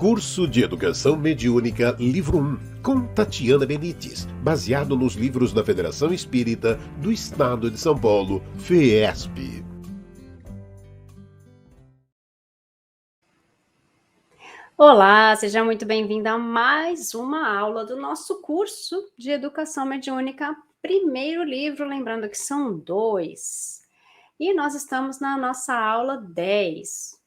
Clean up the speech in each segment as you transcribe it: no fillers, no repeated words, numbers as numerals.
Curso de Educação Mediúnica, Livro 1, com Tatiana Benites, baseado nos livros da Federação Espírita do Estado de São Paulo, FESP. Olá, seja muito bem-vinda a mais uma aula do nosso curso de Educação Mediúnica, primeiro livro, lembrando que são 2. E nós estamos na nossa aula 10,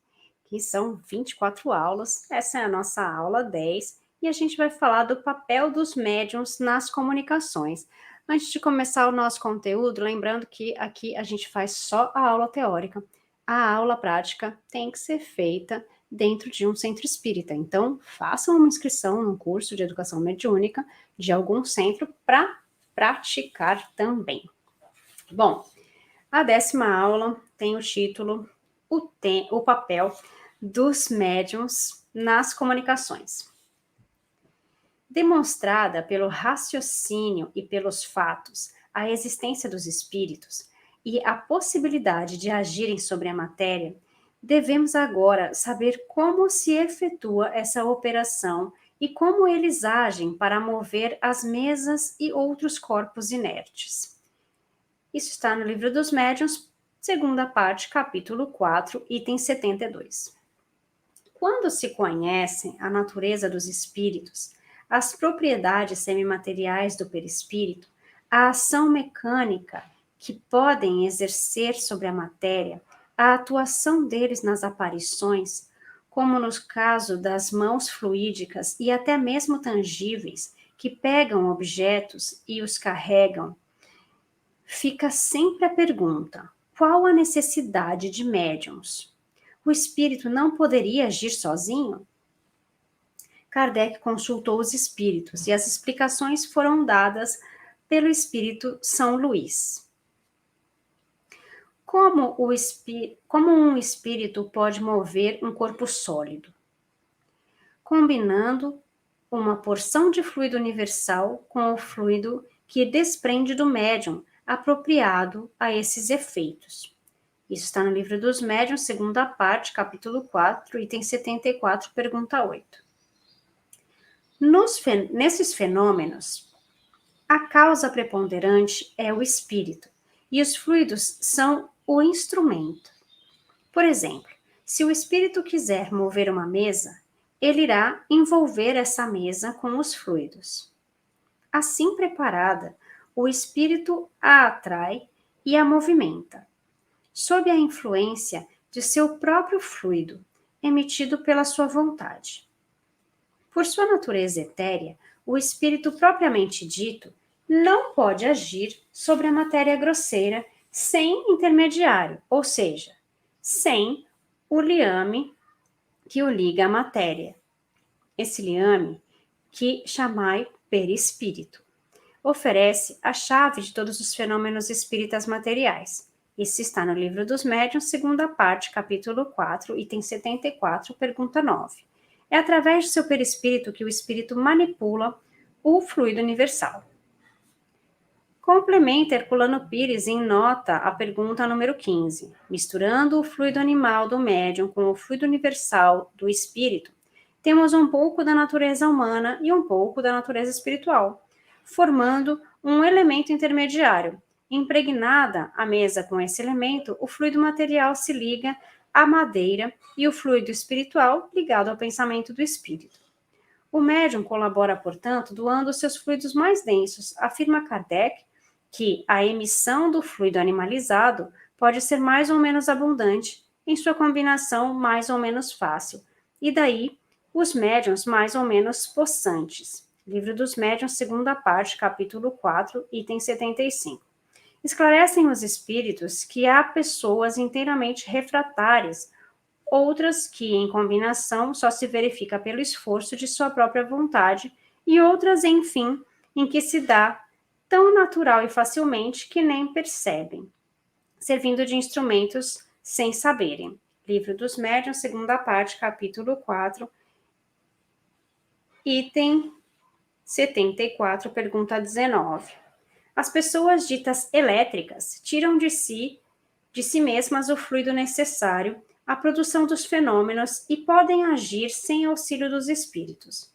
que são 24 aulas. Essa é a nossa aula 10 e a gente vai falar do papel dos médiuns nas comunicações. Antes de começar o nosso conteúdo, lembrando que aqui a gente faz só a aula teórica. A aula prática tem que ser feita dentro de um centro espírita. Então, façam uma inscrição num curso de educação mediúnica de algum centro para praticar também. Bom, a 10ª aula tem o título O papel dos médiuns nas comunicações. Demonstrada pelo raciocínio e pelos fatos a existência dos espíritos e a possibilidade de agirem sobre a matéria, devemos agora saber como se efetua essa operação e como eles agem para mover as mesas e outros corpos inertes. Isso está no Livro dos Médiuns, segunda parte, capítulo 4, item 72. Quando se conhece a natureza dos espíritos, as propriedades semimateriais do perispírito, a ação mecânica que podem exercer sobre a matéria, a atuação deles nas aparições, como no caso das mãos fluídicas e até mesmo tangíveis, que pegam objetos e os carregam, fica sempre a pergunta: qual a necessidade de médiuns? O espírito não poderia agir sozinho? Kardec consultou os espíritos e as explicações foram dadas pelo espírito São Luís. Como um espírito pode mover um corpo sólido? Combinando uma porção de fluido universal com o fluido que desprende do médium, apropriado a esses efeitos. Isso está no Livro dos Médiuns, segunda parte, capítulo 4, item 74, pergunta 8. Nesses fenômenos, a causa preponderante é o espírito, e os fluidos são o instrumento. Por exemplo, se o espírito quiser mover uma mesa, ele irá envolver essa mesa com os fluidos. Assim preparada, o espírito a atrai e a movimenta, sob a influência de seu próprio fluido, emitido pela sua vontade. Por sua natureza etérea, o espírito propriamente dito não pode agir sobre a matéria grosseira sem intermediário, ou seja, sem o liame que o liga à matéria. Esse liame, que chamai perispírito, oferece a chave de todos os fenômenos espíritas materiais. Isso está no Livro dos Médiuns, segunda parte, capítulo 4, item 74, pergunta 9. É através do seu perispírito que o espírito manipula o fluido universal. Complementa Herculano Pires em nota a pergunta número 15. Misturando o fluido animal do médium com o fluido universal do espírito, temos um pouco da natureza humana e um pouco da natureza espiritual, formando um elemento intermediário. Impregnada a mesa com esse elemento, o fluido material se liga à madeira e o fluido espiritual ligado ao pensamento do espírito. O médium colabora, portanto, doando seus fluidos mais densos. Afirma Kardec que a emissão do fluido animalizado pode ser mais ou menos abundante em sua combinação mais ou menos fácil, e daí os médiuns mais ou menos possantes. Livro dos Médiuns, segunda parte, capítulo 4, item 75. Esclarecem os espíritos que há pessoas inteiramente refratárias, outras que, em combinação, só se verifica pelo esforço de sua própria vontade, e outras, enfim, em que se dá tão natural e facilmente que nem percebem, servindo de instrumentos sem saberem. Livro dos Médiuns, segunda parte, capítulo 4, item 74, pergunta 19. As pessoas ditas elétricas tiram de si mesmas o fluido necessário a produção dos fenômenos e podem agir sem auxílio dos espíritos.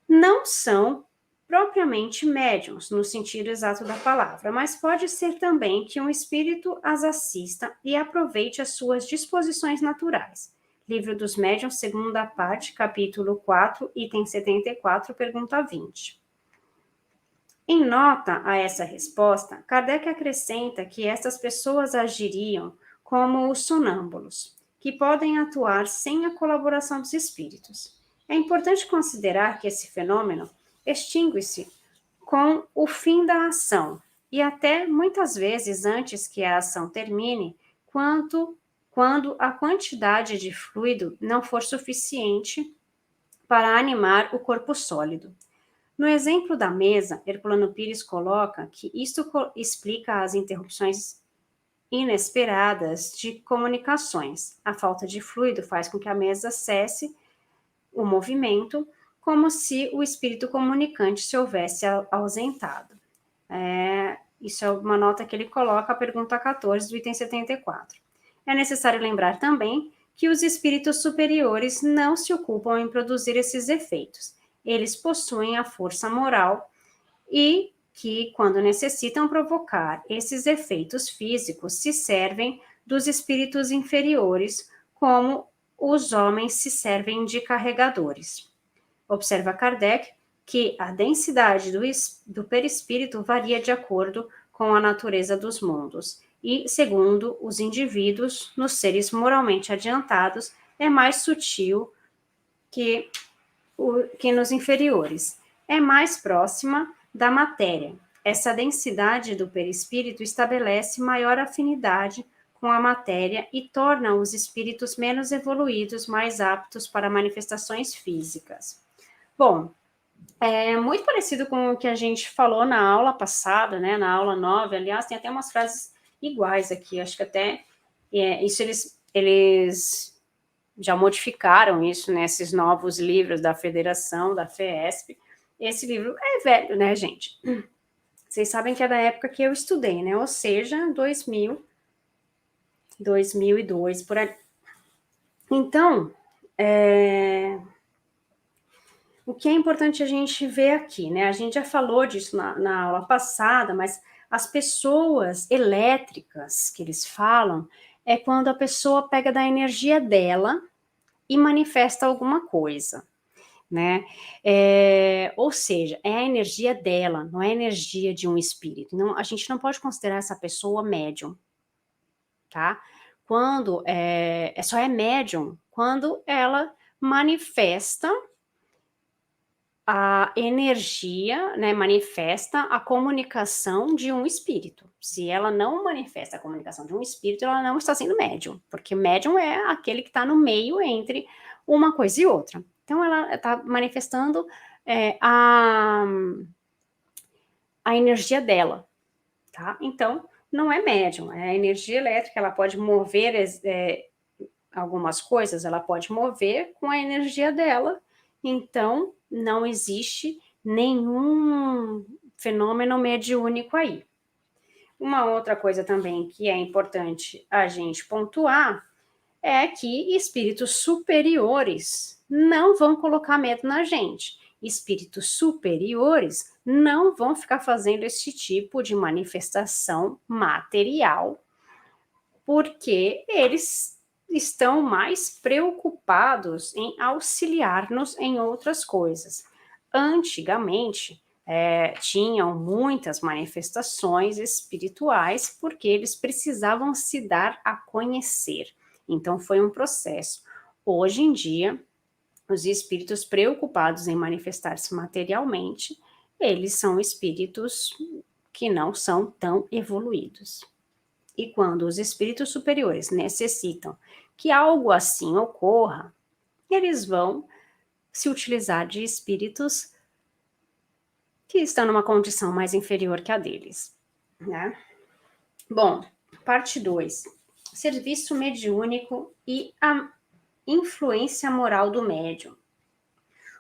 Não são propriamente médiums, no sentido exato da palavra, mas pode ser também que um espírito as assista e aproveite as suas disposições naturais. Livro dos Médiuns, segunda parte, capítulo 4, item 74, pergunta 20. Em nota a essa resposta, Kardec acrescenta que essas pessoas agiriam como os sonâmbulos, que podem atuar sem a colaboração dos espíritos. É importante considerar que esse fenômeno extingue-se com o fim da ação, e até muitas vezes antes que a ação termine, quando a quantidade de fluido não for suficiente para animar o corpo sólido. No exemplo da mesa, Herculano Pires coloca que isto explica as interrupções inesperadas de comunicações. A falta de fluido faz com que a mesa cesse o movimento, como se o espírito comunicante se houvesse ausentado. Isso é uma nota que ele coloca, a pergunta 14 do item 74. É necessário lembrar também que os espíritos superiores não se ocupam em produzir esses efeitos. Eles possuem a força moral e que, quando necessitam provocar esses efeitos físicos, se servem dos espíritos inferiores, como os homens se servem de carregadores. Observa Kardec que a densidade do perispírito varia de acordo com a natureza dos mundos e, segundo os indivíduos, nos seres moralmente adiantados, é mais sutil que nos inferiores. É mais próxima da matéria. Essa densidade do perispírito estabelece maior afinidade com a matéria e torna os espíritos menos evoluídos, mais aptos para manifestações físicas. Bom, é muito parecido com o que a gente falou na aula passada, né? Na aula 9, aliás, tem até umas frases iguais aqui, acho que até isso eles já modificaram isso nesses novos livros da Federação, da FESP. Esse livro é velho, né, gente? Vocês sabem que é da época que eu estudei, né? Ou seja, 2002, por ali. Então, o que é importante a gente ver aqui, né? A gente já falou disso na aula passada, mas as pessoas elétricas que eles falam é quando a pessoa pega da energia dela e manifesta alguma coisa, né? Ou seja, é a energia dela, não é a energia de um espírito. Não, a gente não pode considerar essa pessoa médium, tá? Quando só é médium quando ela manifesta a energia, né, manifesta a comunicação de um espírito. Se ela não manifesta a comunicação de um espírito, ela não está sendo médium, porque médium é aquele que está no meio entre uma coisa e outra. Então, ela está manifestando a energia dela, tá? Então, não é médium, é a energia elétrica, ela pode mover algumas coisas, ela pode mover com a energia dela. Então, não existe nenhum fenômeno mediúnico aí. Uma outra coisa também que é importante a gente pontuar é que espíritos superiores não vão colocar medo na gente. Espíritos superiores não vão ficar fazendo esse tipo de manifestação material, porque eles estão mais preocupados em auxiliar-nos em outras coisas. Antigamente, tinham muitas manifestações espirituais porque eles precisavam se dar a conhecer. Então, foi um processo. Hoje em dia, os espíritos preocupados em manifestar-se materialmente, eles são espíritos que não são tão evoluídos. E quando os espíritos superiores necessitam que algo assim ocorra, eles vão se utilizar de espíritos que estão numa condição mais inferior que a deles, né? Bom, parte 2. Serviço mediúnico e a influência moral do médium.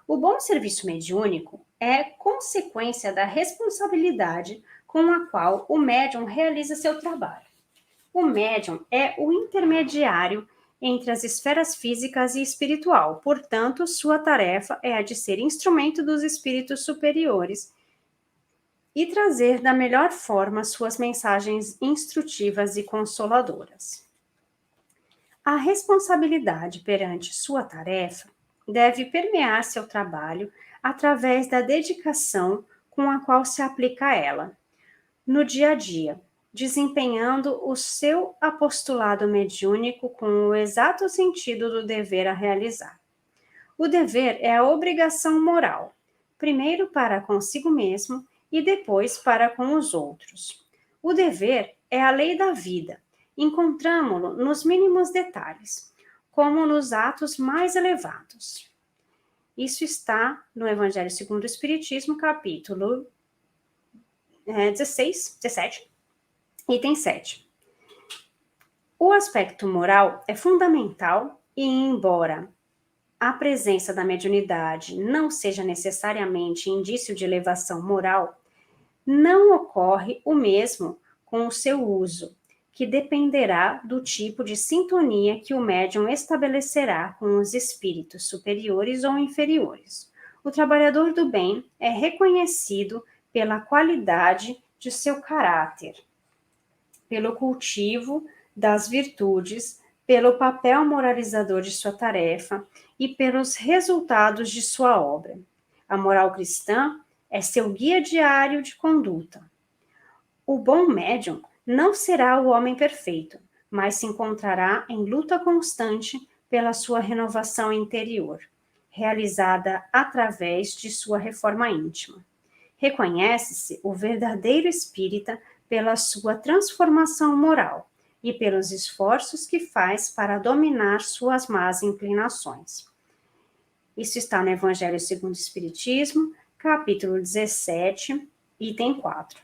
O bom serviço mediúnico é consequência da responsabilidade com a qual o médium realiza seu trabalho. O médium é o intermediário entre as esferas físicas e espiritual. Portanto, sua tarefa é a de ser instrumento dos espíritos superiores e trazer da melhor forma suas mensagens instrutivas e consoladoras. A responsabilidade perante sua tarefa deve permear seu trabalho através da dedicação com a qual se aplica a ela, no dia a dia, desempenhando o seu apostolado mediúnico com o exato sentido do dever a realizar. O dever é a obrigação moral, primeiro para consigo mesmo e depois para com os outros. O dever é a lei da vida. Encontramo-lo nos mínimos detalhes, como nos atos mais elevados. Isso está no Evangelho segundo o Espiritismo, capítulo 17, item 7. O aspecto moral é fundamental e, embora a presença da mediunidade não seja necessariamente indício de elevação moral, não ocorre o mesmo com o seu uso, que dependerá do tipo de sintonia que o médium estabelecerá com os espíritos superiores ou inferiores. O trabalhador do bem é reconhecido pela qualidade de seu caráter, pelo cultivo das virtudes, pelo papel moralizador de sua tarefa e pelos resultados de sua obra. A moral cristã é seu guia diário de conduta. O bom médium não será o homem perfeito, mas se encontrará em luta constante pela sua renovação interior, realizada através de sua reforma íntima. Reconhece-se o verdadeiro espírita pela sua transformação moral e pelos esforços que faz para dominar suas más inclinações. Isso está no Evangelho segundo o Espiritismo, capítulo 17, item 4.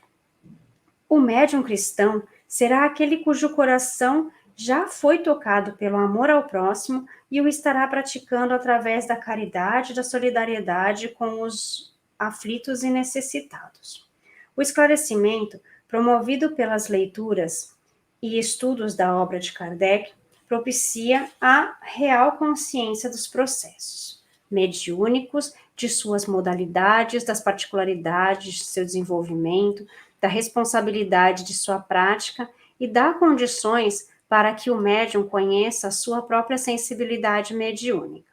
O médium cristão será aquele cujo coração já foi tocado pelo amor ao próximo e o estará praticando através da caridade e da solidariedade com os aflitos e necessitados. O esclarecimento, promovido pelas leituras e estudos da obra de Kardec, propicia a real consciência dos processos mediúnicos, de suas modalidades, das particularidades de seu desenvolvimento, da responsabilidade de sua prática e dá condições para que o médium conheça a sua própria sensibilidade mediúnica.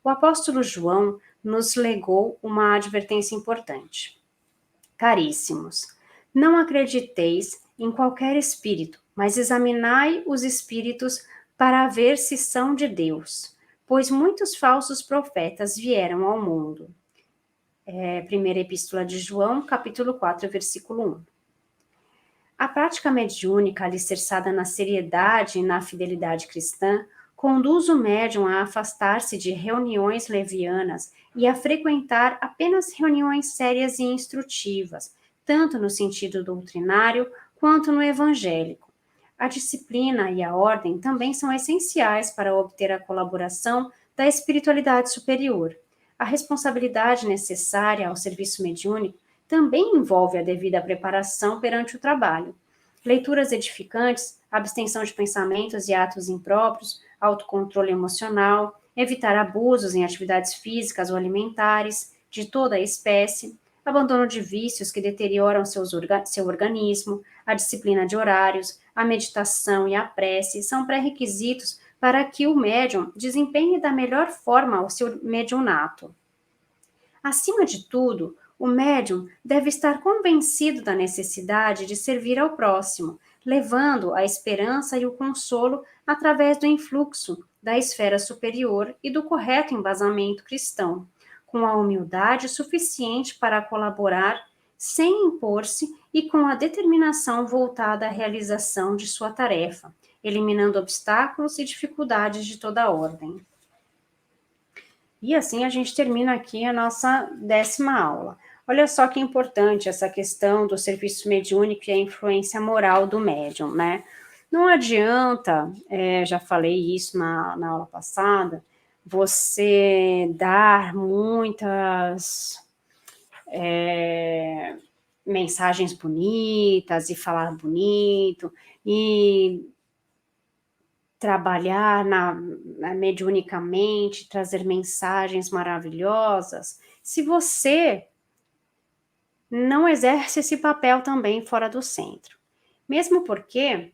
O apóstolo João nos legou uma advertência importante. Caríssimos, não acrediteis em qualquer espírito, mas examinai os espíritos para ver se são de Deus, pois muitos falsos profetas vieram ao mundo. Primeira Epístola de João, capítulo 4, versículo 1. A prática mediúnica, alicerçada na seriedade e na fidelidade cristã, conduz o médium a afastar-se de reuniões levianas e a frequentar apenas reuniões sérias e instrutivas, tanto no sentido doutrinário quanto no evangélico. A disciplina e a ordem também são essenciais para obter a colaboração da espiritualidade superior. A responsabilidade necessária ao serviço mediúnico também envolve a devida preparação perante o trabalho. Leituras edificantes, abstenção de pensamentos e atos impróprios, autocontrole emocional, evitar abusos em atividades físicas ou alimentares de toda a espécie, abandono de vícios que deterioram seu organismo, a disciplina de horários, a meditação e a prece são pré-requisitos para que o médium desempenhe da melhor forma o seu mediunato. Acima de tudo, o médium deve estar convencido da necessidade de servir ao próximo, levando a esperança e o consolo através do influxo da esfera superior e do correto embasamento cristão, com a humildade suficiente para colaborar sem impor-se e com a determinação voltada à realização de sua tarefa, eliminando obstáculos e dificuldades de toda ordem. E assim a gente termina aqui a nossa 10ª aula. Olha só que importante essa questão do serviço mediúnico e a influência moral do médium, né? Não adianta, já falei isso na aula passada, você dar muitas mensagens bonitas e falar bonito e trabalhar mediunicamente, trazer mensagens maravilhosas, se você não exerce esse papel também fora do centro. Mesmo porque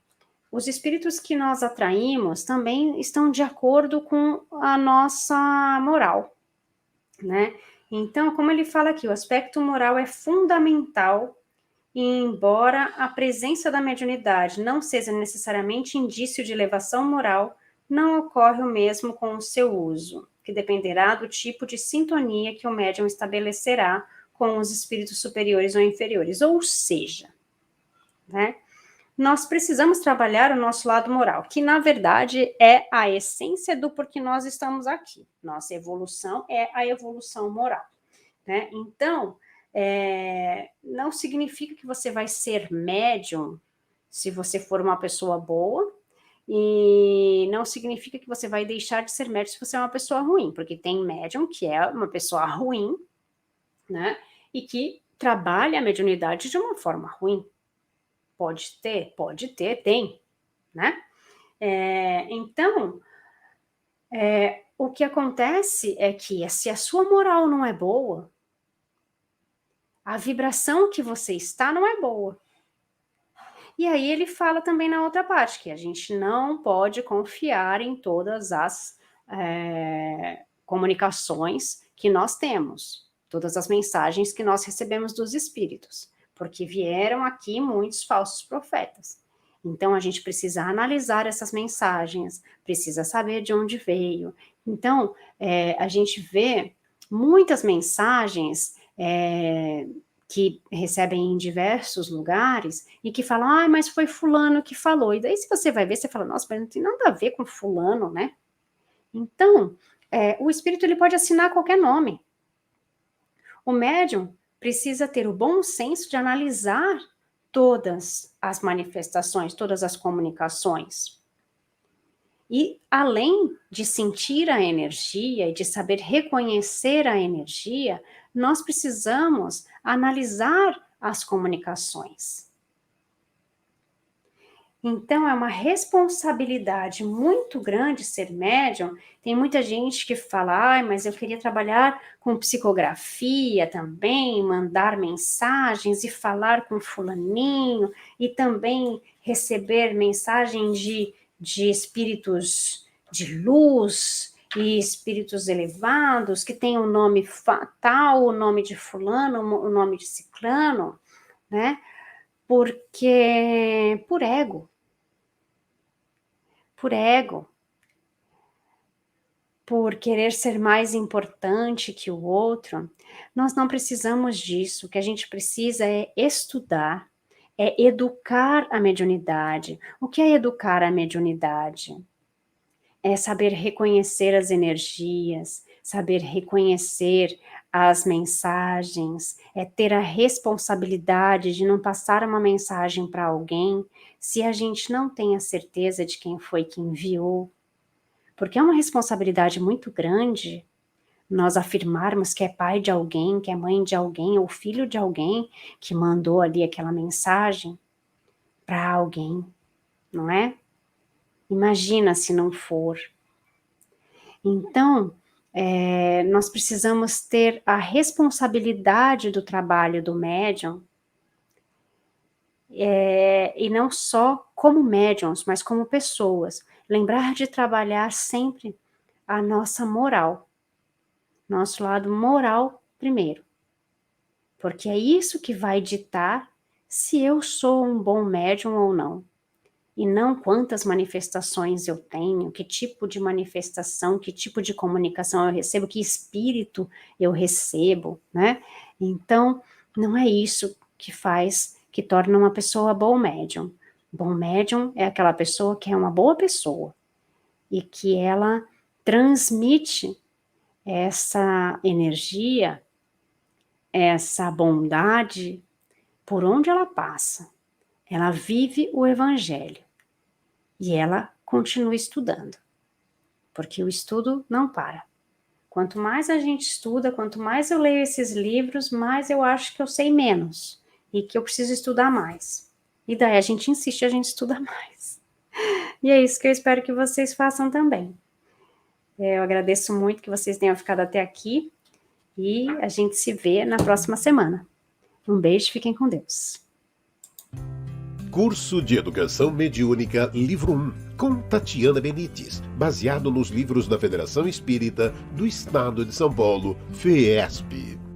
os espíritos que nós atraímos também estão de acordo com a nossa moral, né? Então, como ele fala aqui, o aspecto moral é fundamental, e embora a presença da mediunidade não seja necessariamente indício de elevação moral, não ocorre o mesmo com o seu uso, que dependerá do tipo de sintonia que o médium estabelecerá com os espíritos superiores ou inferiores. Ou seja, né, nós precisamos trabalhar o nosso lado moral, que na verdade é a essência do porquê nós estamos aqui. Nossa evolução é a evolução moral, né? Então, não significa que você vai ser médium se você for uma pessoa boa, e não significa que você vai deixar de ser médium se você é uma pessoa ruim, porque tem médium que é uma pessoa ruim, né? E que trabalha a mediunidade de uma forma ruim. Pode ter, tem, né? Então, o que acontece é que se a sua moral não é boa, a vibração que você está não é boa. E aí ele fala também na outra parte, que a gente não pode confiar em todas as comunicações que nós temos, todas as mensagens que nós recebemos dos espíritos, porque vieram aqui muitos falsos profetas. Então, a gente precisa analisar essas mensagens, precisa saber de onde veio. Então, a gente vê muitas mensagens que recebem em diversos lugares e que falam, mas foi fulano que falou. E daí, se você vai ver, você fala, nossa, mas não tem nada a ver com fulano, né? Então, o espírito ele pode assinar qualquer nome. O médium precisa ter o bom senso de analisar todas as manifestações, todas as comunicações. E além de sentir a energia e de saber reconhecer a energia, nós precisamos analisar as comunicações. Então, é uma responsabilidade muito grande ser médium. Tem muita gente que fala, mas eu queria trabalhar com psicografia também, mandar mensagens e falar com fulaninho, e também receber mensagem de espíritos de luz e espíritos elevados, que tem o nome tal, o nome de fulano, o nome de ciclano, né? Porque por ego, por querer ser mais importante que o outro, nós não precisamos disso. O que a gente precisa é estudar, é educar a mediunidade. O que é educar a mediunidade? É saber reconhecer as energias, saber reconhecer as mensagens, é ter a responsabilidade de não passar uma mensagem para alguém se a gente não tem a certeza de quem foi que enviou. Porque é uma responsabilidade muito grande nós afirmarmos que é pai de alguém, que é mãe de alguém, ou filho de alguém que mandou ali aquela mensagem para alguém, não é? Imagina se não for. Então, nós precisamos ter a responsabilidade do trabalho do médium, e não só como médiums, mas como pessoas. Lembrar de trabalhar sempre a nossa moral, nosso lado moral primeiro. Porque é isso que vai ditar se eu sou um bom médium ou não. E não quantas manifestações eu tenho, que tipo de manifestação, que tipo de comunicação eu recebo, que espírito eu recebo, né? Então, não é isso que torna uma pessoa bom médium. Bom médium é aquela pessoa que é uma boa pessoa e que ela transmite essa energia, essa bondade por onde ela passa. Ela vive o evangelho. E ela continua estudando, porque o estudo não para. Quanto mais a gente estuda, quanto mais eu leio esses livros, mais eu acho que eu sei menos e que eu preciso estudar mais. E daí a gente insiste, a gente estuda mais. E é isso que eu espero que vocês façam também. Eu agradeço muito que vocês tenham ficado até aqui e a gente se vê na próxima semana. Um beijo, fiquem com Deus. Curso de Educação Mediúnica, Livro 1, com Tatiana Benites, baseado nos livros da Federação Espírita do Estado de São Paulo, FEESP.